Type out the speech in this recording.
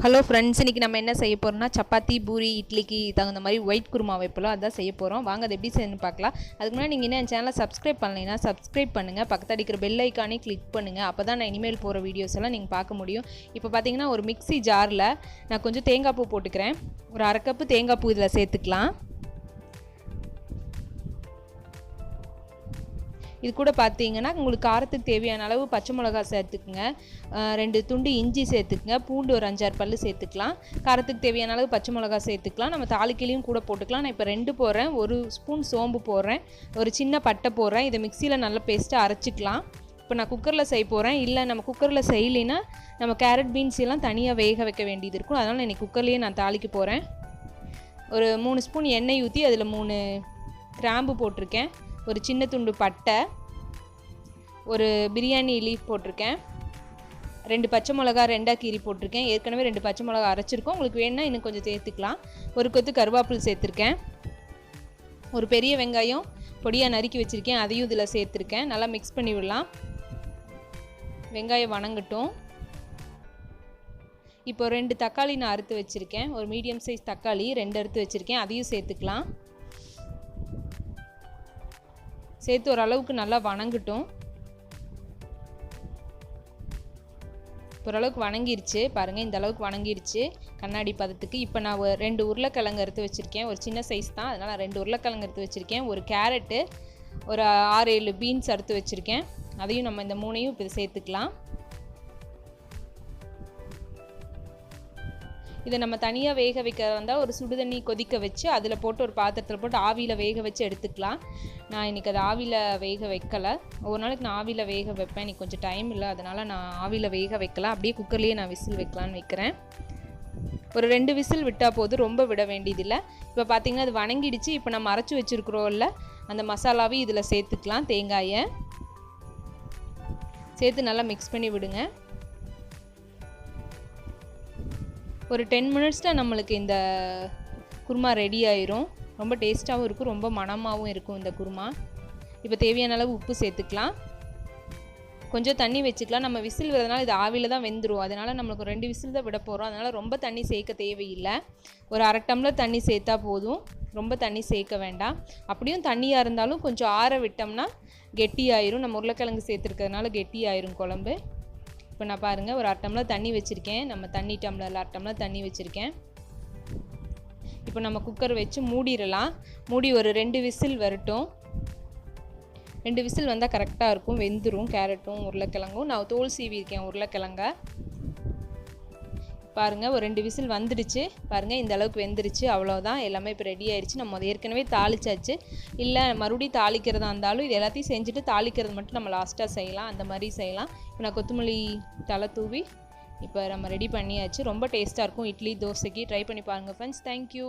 Hello friends, இன்றைக்கி நம்ம என்ன செய்ய போகிறோம்னா சப்பாத்தி பூரி இட்லிக்கு தகுந்த மாதிரி ஒயிட் குருமா வைப்போம். அதான் செய்ய போகிறோம். வாங்க அதை எப்படி செய்யணும்னு பார்க்கலாம். அதுக்கு முன்னாடி நீங்கள் என்ன சேனலை சப்ஸ்கிரைப் பண்ணலைன்னா சப்ஸ்கிரைப் பண்ணுங்கள், பக்கத்து அடிக்கிற பெல் ஐக்கானே கிளிக் பண்ணுங்கள். அப்போ தான் நான் இனிமேல் போகிற வீடியோஸ் எல்லாம் நீங்கள் பார்க்க முடியும். இப்போ பார்த்தீங்கன்னா ஒரு மிக்ஸி ஜாரில் நான் கொஞ்சம் தேங்காய் பூ போட்டுக்கிறேன். ஒரு அரை கப்பு தேங்காய் பூ இதில் சேர்த்துக்கலாம். இது கூட பார்த்தீங்கன்னா உங்களுக்கு காரத்துக்கு தேவையான அளவு பச்சை மிளகா சேர்த்துக்குங்க, 2 துண்டு இஞ்சி சேர்த்துக்குங்க, பூண்டு ஒரு 5-6 பல்லு சேர்த்துக்கலாம். காரத்துக்கு தேவையான அளவு பச்சை மிளகா சேர்த்துக்கலாம். நம்ம தாளிக்கிலையும் கூட போட்டுக்கலாம். நான் இப்போ 2 போடுறேன். 1 ஸ்பூன் சோம்பு போடுறேன், ஒரு சின்ன பட்டை போடுறேன். இதை மிக்சியில் நல்லா பேஸ்ட்டாக அரைச்சிக்கலாம். இப்போ நான் குக்கரில் செய்ய போகிறேன். இல்லை நம்ம குக்கரில் செய்யலைன்னா நம்ம கேரட் பீன்ஸ் எல்லாம் தனியாக வேக வைக்க வேண்டியது இருக்கும். அதனால் இன்றைக்கி குக்கர்லேயே நான் தாளிக்க போகிறேன். ஒரு 3 ஸ்பூன் எண்ணெய் ஊற்றி அதில் 3 கிராம்பு போட்டிருக்கேன், ஒரு சின்ன துண்டு பட்டை, ஒரு பிரியாணி லீஃப் போட்டிருக்கேன், 2 பச்சை மிளகா 2ஆக கீரி போட்டிருக்கேன். ஏற்கனவே 2 பச்சை மிளகா அரைச்சிருக்கோம். உங்களுக்கு வேணுன்னா இன்னும் கொஞ்சம் சேர்த்துக்கலாம். ஒரு கொத்து கருவேப்பிலை சேர்த்துருக்கேன். ஒரு பெரிய வெங்காயம் பொடியாக நறுக்கி வச்சுருக்கேன், அதையும் இதில் சேர்த்துருக்கேன். நல்லா மிக்ஸ் பண்ணி விடலாம். வெங்காயம் வணங்கட்டும். இப்போ 2 தக்காளி நான் அறுத்து வச்சுருக்கேன். ஒரு மீடியம் சைஸ் தக்காளி 2 அறுத்து வச்சுருக்கேன், அதையும் சேர்த்துக்கலாம். சேர்த்து ஓரளவுக்கு நல்லா வணங்கட்டும். ஓரளவுக்கு வணங்கிருச்சு பாருங்கள், இந்த அளவுக்கு வணங்கிருச்சு கண்ணாடி பதத்துக்கு. இப்போ நான் 2 உருளைக்கிழங்கு எடுத்து வச்சுருக்கேன். ஒரு சின்ன சைஸ் தான், அதனால் 2 உருளைக்கிழங்கு எடுத்து வச்சுருக்கேன். ஒரு கேரட்டு, ஒரு 6-7 பீன்ஸ் எடுத்து வச்சுருக்கேன். அதையும் நம்ம இந்த 3ஐயும் இப்போ சேர்த்துக்கலாம். இதை நம்ம தனியாக வேக வைக்கிறதா இருந்தால் ஒரு சுடுதண்ணி கொதிக்க வச்சு அதில் போட்டு ஒரு பாத்திரத்தில் போட்டு ஆவியில் வேக வச்சு எடுத்துக்கலாம். நான் இன்றைக்கி அதை ஆவியில் வேக வைக்கலை. ஒரு நாளைக்கு நான் ஆவியில் வேக வைப்பேன். இன்றைக்கி கொஞ்சம் டைம் இல்லை, அதனால் நான் ஆவியில் வேக வைக்கலாம். அப்படியே குக்கர்லேயே நான் விசில் வைக்கலான்னு வைக்கிறேன். ஒரு 2 விசில் விட்டால் போதும், ரொம்ப விட வேண்டியதில்லை. இப்போ பார்த்திங்கன்னா அது வணங்கிடுச்சு. இப்போ நம்ம அரைச்சி வச்சுருக்குறோம்ல அந்த மசாலாவையும் இதில் சேர்த்துக்கலாம். தேங்காயை சேர்த்து நல்லா மிக்ஸ் பண்ணி விடுங்க. ஒரு 10 மினிட்ஸில் நம்மளுக்கு இந்த குருமா ரெடி ஆயிரும். ரொம்ப டேஸ்ட்டாகவும் இருக்கும், ரொம்ப மணமாகவும் இருக்கும் இந்த குருமா. இப்போ தேவையான அளவு உப்பு சேர்த்துக்கலாம். கொஞ்சம் தண்ணி வச்சுக்கலாம். நம்ம விசில் வரதுனால இது ஆவியில் தான் வெந்துடும். அதனால் நம்மளுக்கு 2 விசில் தான் விட போகிறோம். அதனால் ரொம்ப தண்ணி சேர்க்க தேவையில்லை. ஒரு அரை டம்ளர் தண்ணி சேர்த்தா போதும், ரொம்ப தண்ணி சேர்க்க வேண்டாம். அப்படியும் தண்ணியாக இருந்தாலும் கொஞ்சம் ஆற விட்டோம்னா கெட்டியாயிரும். நம்ம உருளைக்கிழங்கு சேர்த்துருக்கிறதுனால கெட்டியாயிரும் குழம்பு. இப்போ நான் பாருங்கள் ஒரு 1/2 டம்ளர் தண்ணி வச்சுருக்கேன். நம்ம தண்ணி டம்ளரில் 1/2 டம்ளர் தண்ணி வச்சுருக்கேன். இப்போ நம்ம குக்கர் வச்சு மூடிடலாம். மூடி ஒரு 2 விசில் வரட்டும். 2 விசில் வந்தால் கரெக்டாக இருக்கும், வெந்துடும் கேரட்டும் உருளைக்கிழங்கும். நான் தோல் சீவிருக்கேன் உருளைக்கிழங்க. பாருங்கள் ஒரு 2 விசில் வந்துடுச்சு. பாருங்கள் இந்த அளவுக்கு வெந்துருச்சு. அவ்வளோதான், எல்லாமே இப்போ ரெடி ஆயிடுச்சு. நம்ம ஏற்கனவே தாளிச்சாச்சு. இல்லை மறுபடியும் தாளிக்கிறதா இருந்தாலும் இது எல்லாத்தையும் செஞ்சுட்டு தாளிக்கிறது மட்டும் நம்ம லாஸ்ட்டாக செய்யலாம், அந்த மாதிரி செய்யலாம். இப்போ நான் கொத்தமல்லி தலை தூவி இப்போ நம்ம ரெடி பண்ணியாச்சு. ரொம்ப டேஸ்ட்டாக இருக்கும் இட்லி தோசைக்கு. ட்ரை பண்ணி பாருங்கள் ஃப்ரெண்ட்ஸ். தேங்க்யூ.